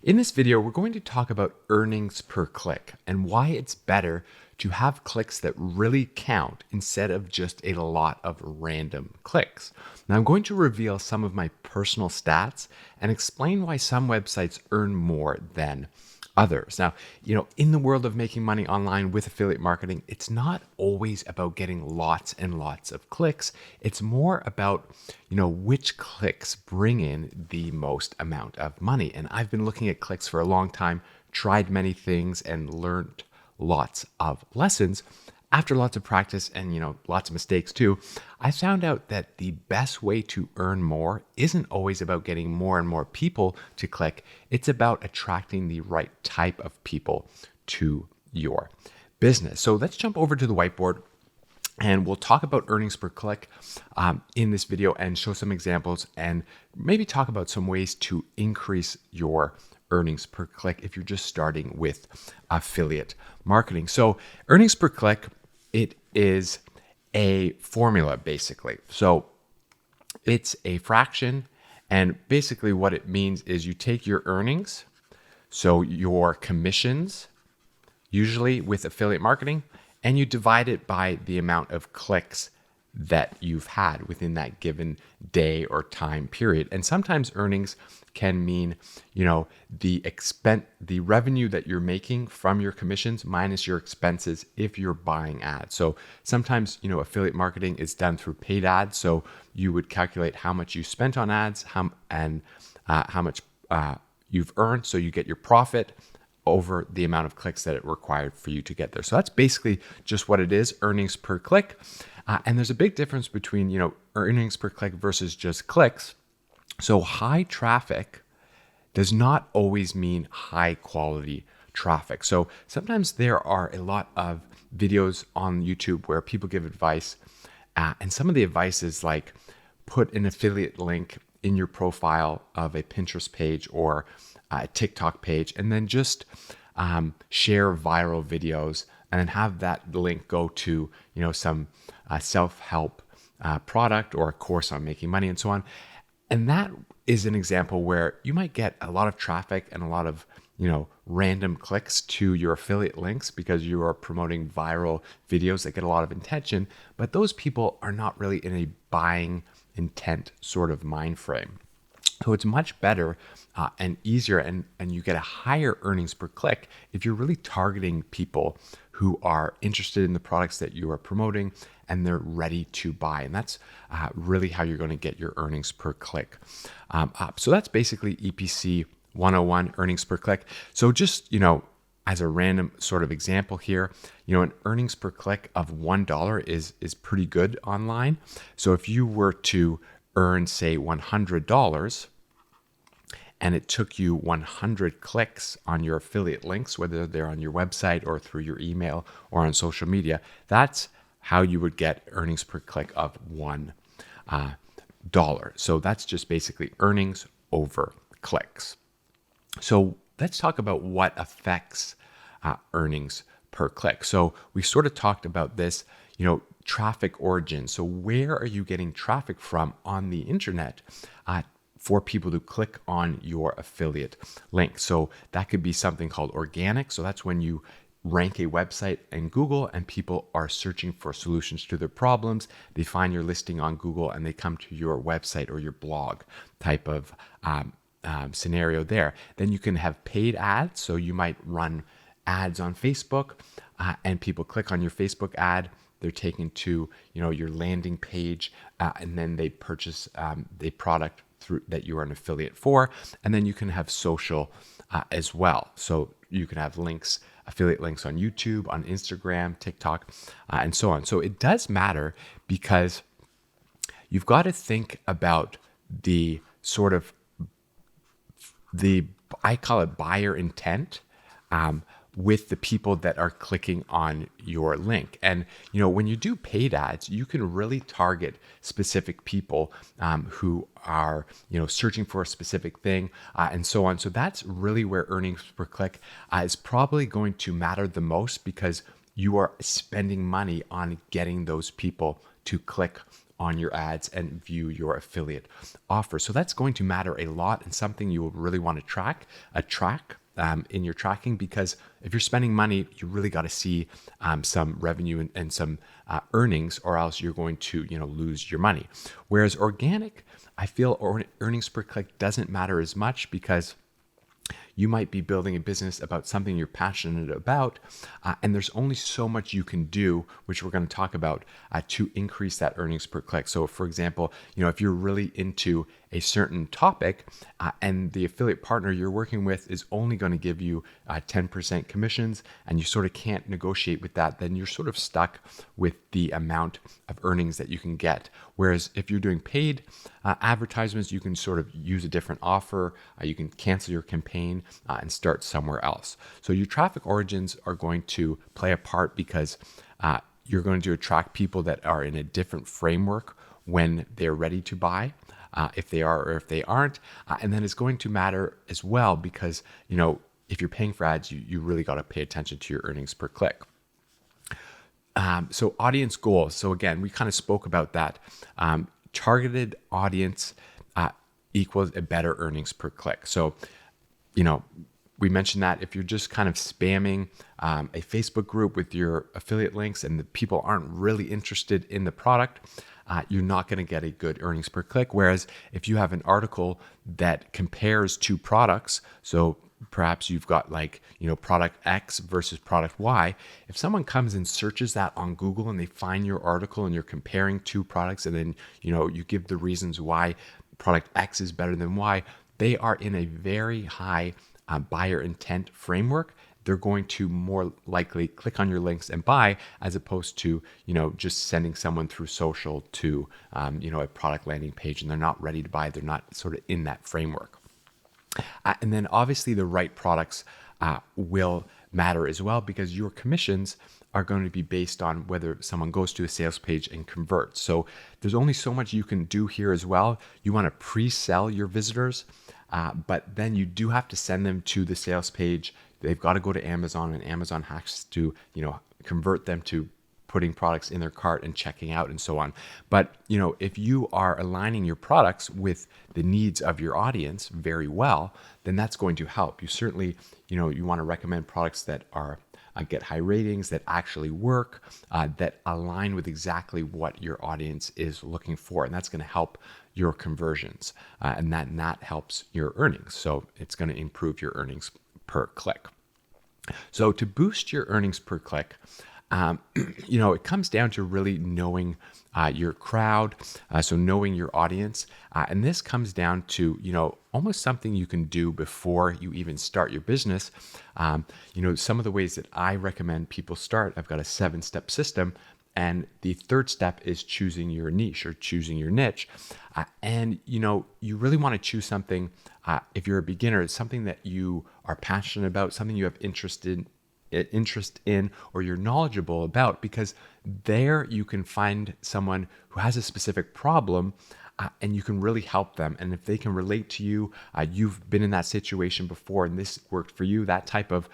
In this video, we're going to talk about earnings per click and why it's better to have clicks that really count instead of just a lot of random clicks. Now, I'm going to reveal some of my personal stats and explain why some websites earn more than others. Now, in the world of making money online with affiliate marketing, it's not always about getting lots and lots of clicks. It's more about, which clicks bring in the most amount of money. And I've been looking at clicks for a long time, tried many things, and learned lots of lessons. After lots of practice and, lots of mistakes too, I found out that the best way to earn more isn't always about getting more and more people to click. It's about attracting the right type of people to your business. So let's jump over to the whiteboard and we'll talk about earnings per click in this video and show some examples and maybe talk about some ways to increase your earnings per click if you're just starting with affiliate marketing. So earnings per click, it is a formula basically. So it's a fraction, and basically what it means is you take your earnings, so your commissions, usually with affiliate marketing, and you divide it by the amount of clicks that you've had within that given day or time period. And sometimes earnings can mean, the revenue that you're making from your commissions minus your expenses if you're buying ads. So sometimes, affiliate marketing is done through paid ads. So you would calculate how much you spent on ads, how much you've earned. So you get your profit over the amount of clicks that it required for you to get there. So that's basically just what it is, earnings per click. And there's a big difference between, earnings per click versus just clicks. So high traffic does not always mean high quality traffic. So sometimes there are a lot of videos on YouTube where people give advice. And some of the advice is like put an affiliate link in your profile of a Pinterest page or a TikTok page, and then just share viral videos and then have that link go to, some self-help product or a course on making money and so on. And that is an example where you might get a lot of traffic and a lot of, random clicks to your affiliate links because you are promoting viral videos that get a lot of attention, but those people are not really in a buying intent sort of mind frame. So it's much better and easier, and you get a higher earnings per click if you're really targeting people who are interested in the products that you are promoting and they're ready to buy. And that's really how you're going to get your earnings per click up. So that's basically EPC 101, earnings per click. So just, as a random sort of example here, an earnings per click of $1 is pretty good online. So if you were to earn, say, $100, and it took you 100 clicks on your affiliate links, whether they're on your website or through your email or on social media, that's how you would get earnings per click of $1. So that's just basically earnings over clicks. So let's talk about what affects earnings per click. So we sort of talked about this, traffic origin. So where are you getting traffic from on the internet for people to click on your affiliate link? So that could be something called organic. So that's when you rank a website in Google and people are searching for solutions to their problems. They find your listing on Google and they come to your website or your blog type of scenario there. Then you can have paid ads. So you might run ads on Facebook and people click on your Facebook ad. They're taken to, your landing page, and then they purchase the product through that you are an affiliate for. And then you can have social as well. So you can have links, affiliate links on YouTube, on Instagram, TikTok, and so on. So it does matter because you've got to think about the sort of I call it buyer intent, with the people that are clicking on your link. And, when you do paid ads, you can really target specific people who are, searching for a specific thing and so on. So that's really where earnings per click is probably going to matter the most because you are spending money on getting those people to click on your ads and view your affiliate offer. So that's going to matter a lot and something you will really want to track in your tracking, because if you're spending money, you really got to see some revenue and some earnings, or else you're going to lose your money. Whereas organic, I feel earnings per click doesn't matter as much, because you might be building a business about something you're passionate about, and there's only so much you can do, which we're going to talk about, to increase that earnings per click. So for example, if you're really into a certain topic and the affiliate partner you're working with is only going to give you 10% commissions, and you sort of can't negotiate with that, then you're sort of stuck with the amount of earnings that you can get. Whereas if you're doing paid advertisements, you can sort of use a different offer, you can cancel your campaign and start somewhere else. So your traffic origins are going to play a part, because you're going to attract people that are in a different framework when they're ready to buy, if they are or if they aren't. And then it's going to matter as well, because if you're paying for ads, you really got to pay attention to your earnings per click. So audience goals. So again, we kind of spoke about that. Targeted audience equals a better earnings per click. So, we mentioned that if you're just kind of spamming a Facebook group with your affiliate links and the people aren't really interested in the product, you're not going to get a good earnings per click. Whereas if you have an article that compares two products, so perhaps you've got product X versus product Y. If someone comes and searches that on Google and they find your article and you're comparing two products, and then, you give the reasons why product X is better than Y, they are in a very high buyer intent framework. They're going to more likely click on your links and buy, as opposed to, just sending someone through social to, a product landing page, and they're not ready to buy. They're not sort of in that framework. And then obviously the right products will matter as well, because your commissions are going to be based on whether someone goes to a sales page and converts. So there's only so much you can do here as well. You want to pre-sell your visitors, but then you do have to send them to the sales page. They've got to go to Amazon, and Amazon has to, convert them to putting products in their cart and checking out and so on. But, if you are aligning your products with the needs of your audience very well, then that's going to help. You certainly, you want to recommend products that are get high ratings, that actually work, that align with exactly what your audience is looking for. And that's going to help your conversions, and that helps your earnings. So it's going to improve your earnings per click. So to boost your earnings per click, it comes down to really knowing your crowd, so knowing your audience. And this comes down to, almost something you can do before you even start your business. Some of the ways that I recommend people start, I've got a 7-step system. And the third step is choosing your niche, or choosing your niche. And you really want to choose something, if you're a beginner, it's something that you are passionate about, something you have interest in, or you're knowledgeable about, because there you can find someone who has a specific problem, and you can really help them. And if they can relate to you, you've been in that situation before and this worked for you, that type of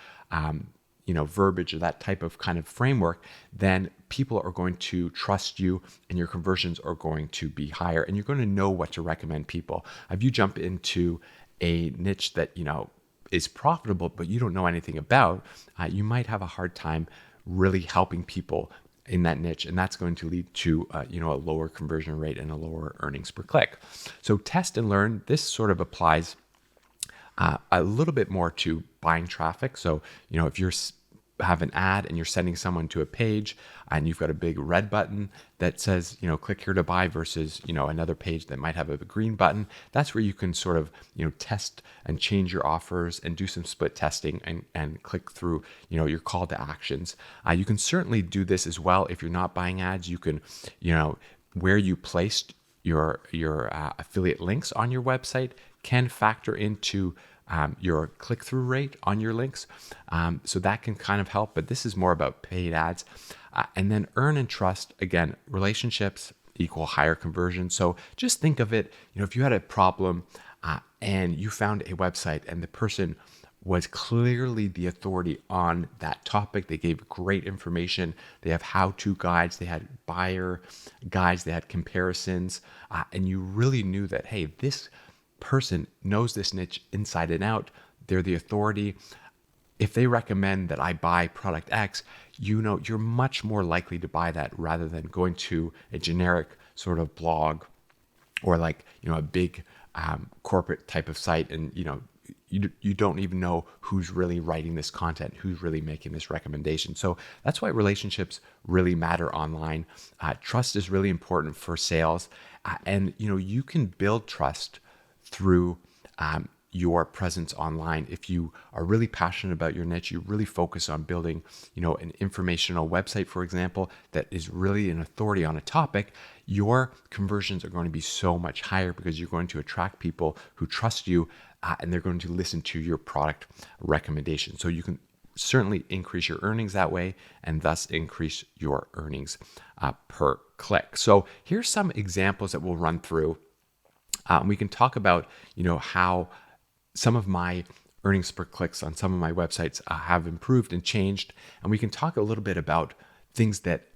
verbiage, or that type of kind of framework, then people are going to trust you, and your conversions are going to be higher, and you're going to know what to recommend people. If you jump into a niche that is profitable, but you don't know anything about, you might have a hard time really helping people in that niche, and that's going to lead to a lower conversion rate and a lower earnings per click. So test and learn. This sort of applies a little bit more to buying traffic. So if you're have an ad and you're sending someone to a page, and you've got a big red button that says, click here to buy, versus, another page that might have a green button, that's where you can sort of, test and change your offers and do some split testing and click through, your call to actions. You can certainly do this as well. If you're not buying ads, you can, where you placed your affiliate links on your website can factor into your click-through rate on your links. So that can kind of help, but this is more about paid ads. And then earn and trust, again, relationships equal higher conversion. So just think of it, if you had a problem and you found a website and the person was clearly the authority on that topic. They gave great information. They have how-to guides. They had buyer guides. They had comparisons. And you really knew that, hey, this person knows this niche inside and out. They're the authority. If they recommend that I buy product X, you're much more likely to buy that rather than going to a generic sort of blog or like, a big corporate type of site. And, you don't even know who's really writing this content, who's really making this recommendation. So that's why relationships really matter online. Trust is really important for sales. And, you can build trust through your presence online. If you are really passionate about your niche, you really focus on building, an informational website, for example, that is really an authority on a topic, your conversions are going to be so much higher because you're going to attract people who trust you and they're going to listen to your product recommendation. So you can certainly increase your earnings that way and thus increase your earnings per click. So here's some examples that we'll run through. We can talk about, how some of my earnings per clicks on some of my websites have improved and changed. And we can talk a little bit about things that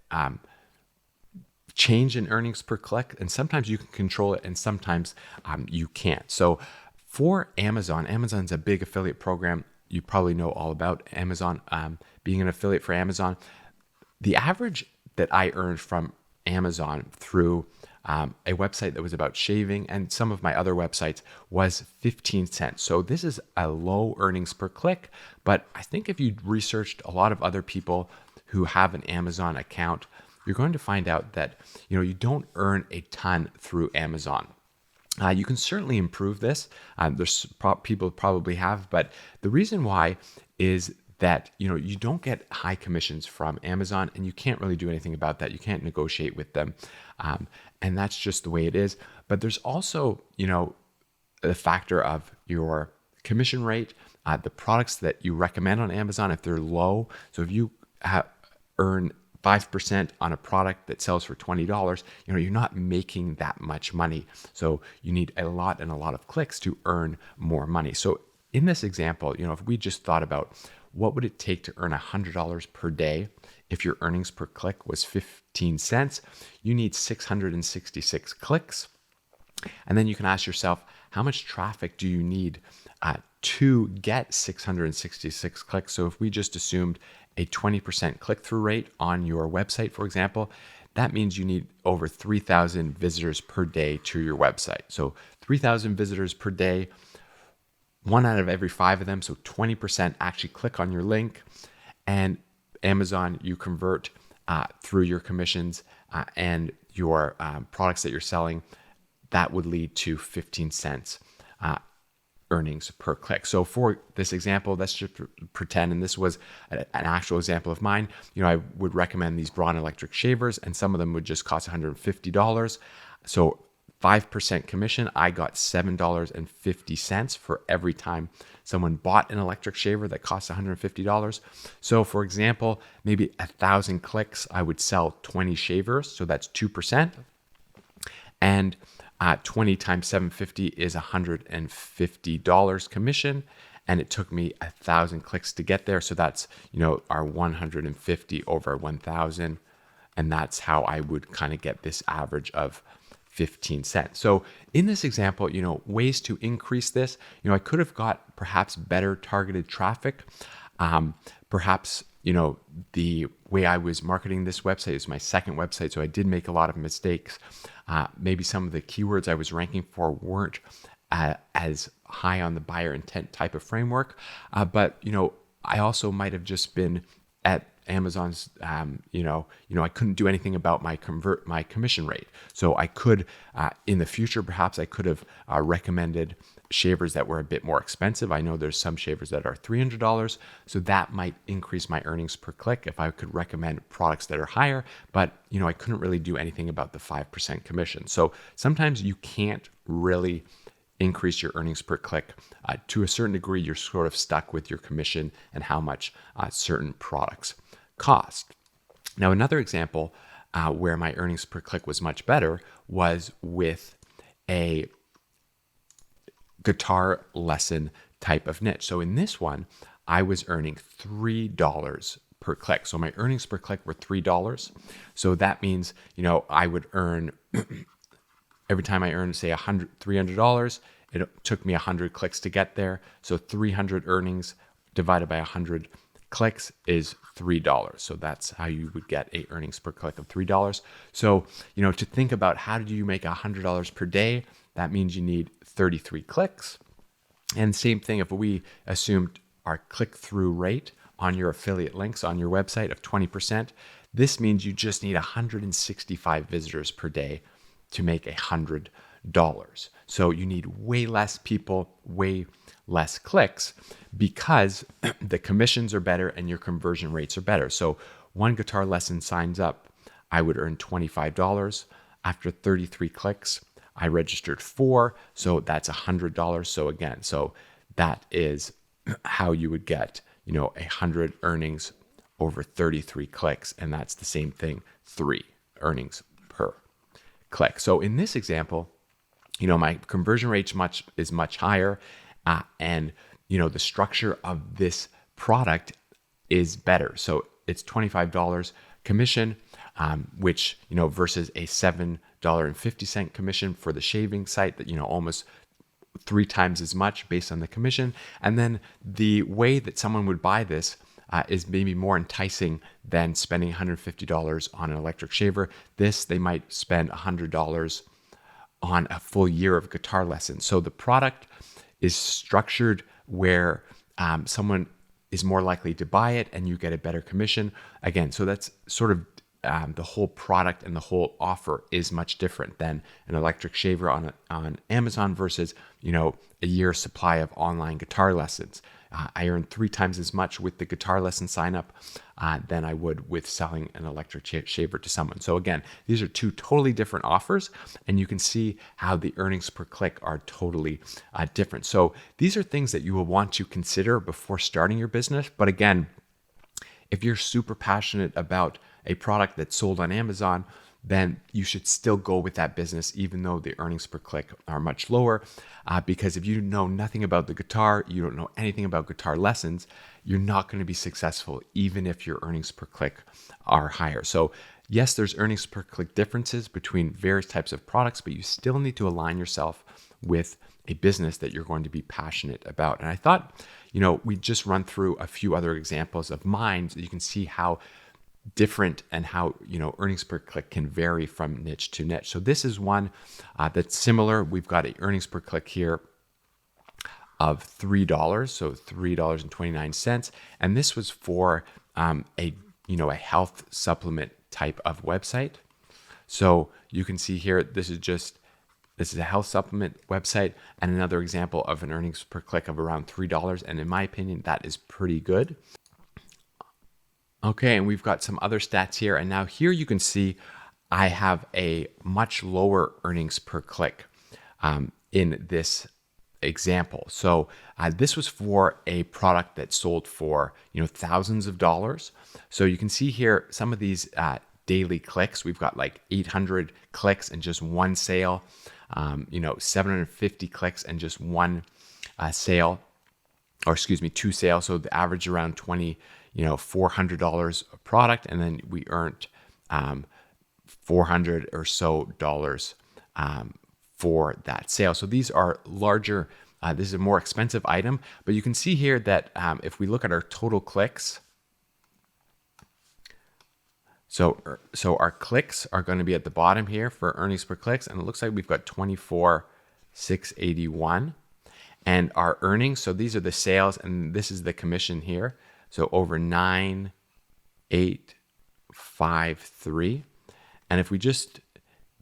change in earnings per click. And sometimes you can control it and sometimes you can't. So for Amazon's a big affiliate program. You probably know all about Amazon, being an affiliate for Amazon. The average that I earned from Amazon through a website that was about shaving and some of my other websites was 15 cents. So this is a low earnings per click, but I think if you researched a lot of other people who have an Amazon account, you're going to find out that, you don't earn a ton through Amazon. You can certainly improve this. There's people probably have, but the reason why is that you don't get high commissions from Amazon, and you can't really do anything about that. You can't negotiate with them, and that's just the way it is. But there's also the factor of your commission rate, the products that you recommend on Amazon if they're low. So if you earn 5% on a product that sells for $20, you're not making that much money. So you need a lot of clicks to earn more money. So in this example, if we just thought about what would it take to earn $100 per day if your earnings per click was 15 cents, you need 666 clicks. And then you can ask yourself, how much traffic do you need to get 666 clicks? So if we just assumed a 20% click-through rate on your website, for example, that means you need over 3,000 visitors per day to your website. So 3,000 visitors per day, 1 out of every 5 of them, so 20% actually click on your link. And Amazon, you convert through your commissions and your products that you're selling, that would lead to 15 cents earnings per click. So for this example, let's just pretend, and this was an actual example of mine, I would recommend these Braun electric shavers, and some of them would just cost $150. So 5% commission, I got $7.50 for every time someone bought an electric shaver that costs $150. So for example, maybe 1,000 clicks, I would sell 20 shavers. So that's 2%. And 20 times 750 is $150 commission. And it took me 1,000 clicks to get there. So that's, our 150 over 1,000. And that's how I would kind of get this average of 15 cents. So in this example, ways to increase this, I could have got perhaps better targeted traffic. Perhaps, the way I was marketing this website is my second website. So I did make a lot of mistakes. Maybe some of the keywords I was ranking for weren't as high on the buyer intent type of framework. But, I also might have just been at Amazon's, I couldn't do anything about my commission rate. So I could, in the future, perhaps I could have recommended shavers that were a bit more expensive. I know there's some shavers that are $300. So that might increase my earnings per click if I could recommend products that are higher, but I couldn't really do anything about the 5% commission. So sometimes you can't really increase your earnings per click. To a certain degree, you're sort of stuck with your commission and how much certain products cost. Now, another example where my earnings per click was much better was with a guitar lesson type of niche. So in this one, I was earning $3 per click. So my earnings per click were $3. So that means, I would earn every time I earned, say, $300, it took me 100 clicks to get there. So 300 earnings divided by 100 clicks is $3. So that's how you would get a earnings per click of $3. So, to think about how do you make $100 per day, that means you need 33 clicks. And same thing if we assumed our click-through rate on your affiliate links on your website of 20%, this means you just need 165 visitors per day to make $100. So you need way less people, way less clicks, because the commissions are better and your conversion rates are better. So one guitar lesson signs up, I would earn $25. After 33 clicks, I registered 4, so that's $100. So that is how you would get, 100 earnings over 33 clicks, and that's the same thing, 3 earnings per click. So in this example, my conversion rate is much higher, and the structure of this product is better. So it's $25 commission, which versus a $7.50 commission for the shaving site that almost 3 times as much based on the commission. And then the way that someone would buy this is maybe more enticing than spending $150 on an electric shaver. They might spend $100 on a full year of guitar lessons. So the product is structured where someone is more likely to buy it and you get a better commission. Again, so that's sort of the whole product and the whole offer is much different than an electric shaver on Amazon versus, a year's supply of online guitar lessons. I earn 3 times as much with the guitar lesson sign up than I would with selling an electric shaver to someone. So again, these are 2 totally different offers, and you can see how the earnings per click are totally different. So these are things that you will want to consider before starting your business. But again, if you're super passionate about a product that's sold on Amazon, then you should still go with that business, even though the earnings per click are much lower. Because if you know nothing about the guitar, you don't know anything about guitar lessons, you're not going to be successful, even if your earnings per click are higher. So yes, there's earnings per click differences between various types of products, but you still need to align yourself with a business that you're going to be passionate about. And I thought, we just run through a few other examples of mine so you can see how different and how earnings per click can vary from niche to niche. So this is one that's similar. We've got an earnings per click here of $3, so $3.29, and this was for a health supplement type of website. So you can see here this is a health supplement website, and another example of an earnings per click of around $3, and in my opinion that is pretty good. Okay, and we've got some other stats here. And now here you can see I have a much lower earnings per click in this example. So this was for a product that sold for thousands of dollars. So you can see here some of these daily clicks. We've got like 800 clicks and just one sale, 750 clicks and just one sale, or excuse me, 2 sales. So the average around $400 a product, and then we earned $400 or so for that sale. So these are larger. This is a more expensive item, but you can see here that if we look at our total clicks, so our clicks are going to be at the bottom here for earnings per clicks, and it looks like we've got 24,681, and our earnings. So these are the sales, and this is the commission here. So over 9,853. And if we just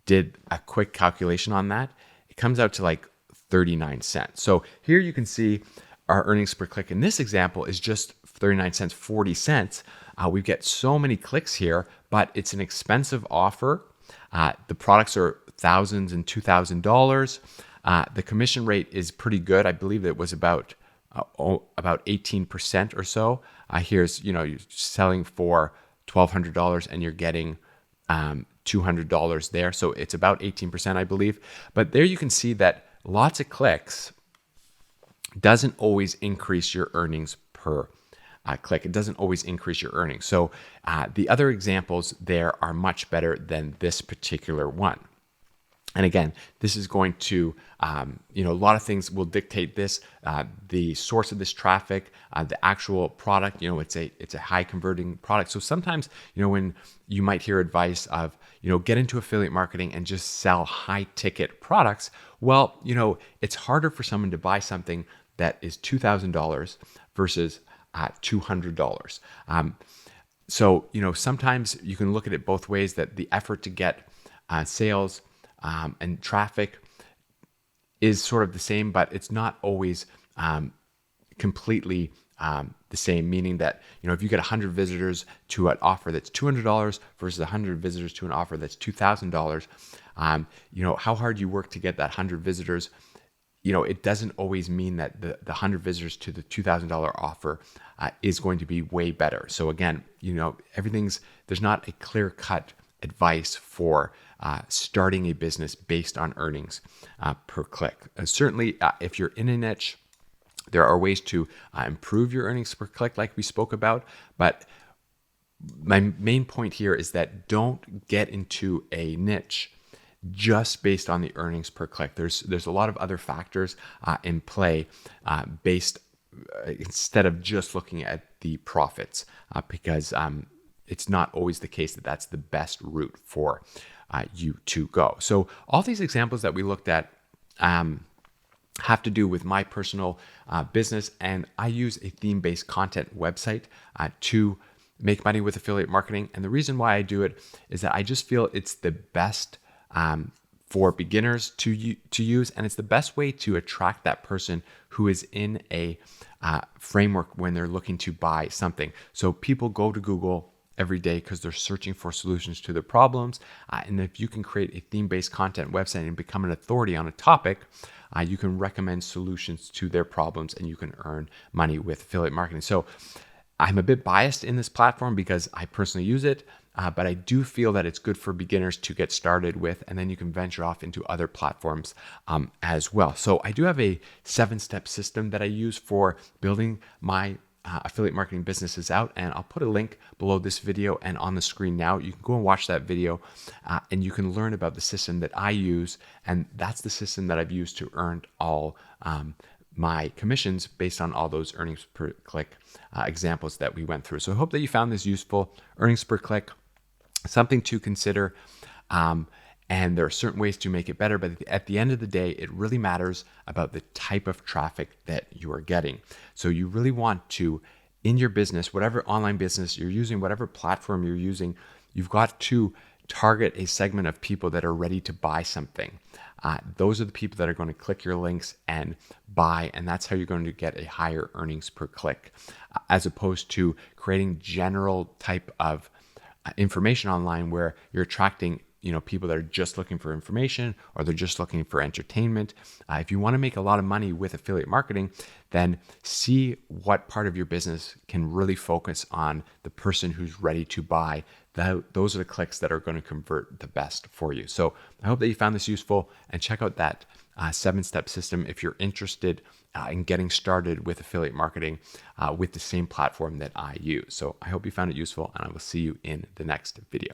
did a quick calculation on that, it comes out to like 39 cents. So here you can see our earnings per click in this example is just 39 cents, 40 cents. We get so many clicks here, but it's an expensive offer. The products are thousands and $2,000. The commission rate is pretty good. I believe it was about 18% or so. Here's, you're selling for $1,200 and you're getting $200 there. So it's about 18%, I believe. But there you can see that lots of clicks doesn't always increase your earnings per click. It doesn't always increase your earnings. So the other examples there are much better than this particular one. And again, this is going to, a lot of things will dictate this. The source of this traffic, the actual product. It's a high converting product. So sometimes, when you might hear advice of, get into affiliate marketing and just sell high ticket products. Well, it's harder for someone to buy something that is $2,000 versus $200. So sometimes you can look at it both ways. That the effort to get sales and traffic is sort of the same, but it's not always completely the same, meaning that, if you get 100 visitors to an offer that's $200 versus 100 visitors to an offer that's $2,000, how hard you work to get that 100 visitors, it doesn't always mean that the 100 visitors to the $2,000 offer is going to be way better. So again, there's not a clear cut advice for starting a business based on earnings per click. Certainly, if you're in a niche, there are ways to improve your earnings per click, like we spoke about. But my main point here is that don't get into a niche just based on the earnings per click. There's a lot of other factors in play instead of just looking at the profits, because it's not always the case that that's the best route for you to go. So all these examples that we looked at have to do with my personal business, and I use a theme-based content website to make money with affiliate marketing. And the reason why I do it is that I just feel it's the best for beginners to use, and it's the best way to attract that person who is in a framework when they're looking to buy something. So people go to Google every day because they're searching for solutions to their problems. And if you can create a theme-based content website and become an authority on a topic, you can recommend solutions to their problems and you can earn money with affiliate marketing. So I'm a bit biased in this platform because I personally use it, but I do feel that it's good for beginners to get started with, and then you can venture off into other platforms as well. So I do have a 7-step system that I use for building my affiliate marketing businesses out, and I'll put a link below this video and on the screen now. You can go and watch that video and you can learn about the system that I use, and that's the system that I've used to earn all my commissions based on all those earnings per click examples that we went through. So I hope that you found this useful. Earnings per click, something to consider. And there are certain ways to make it better, but at the end of the day, it really matters about the type of traffic that you are getting. So you really want to, in your business, whatever online business you're using, whatever platform you're using, you've got to target a segment of people that are ready to buy something. Those are the people that are going to click your links and buy, and that's how you're going to get a higher earnings per click, as opposed to creating general type of information online where you're attracting people that are just looking for information or they're just looking for entertainment. If you want to make a lot of money with affiliate marketing, then see what part of your business can really focus on the person who's ready to buy. Those are the clicks that are going to convert the best for you. So I hope that you found this useful, and check out that 7-step system if you're interested in getting started with affiliate marketing with the same platform that I use. So I hope you found it useful, and I will see you in the next video.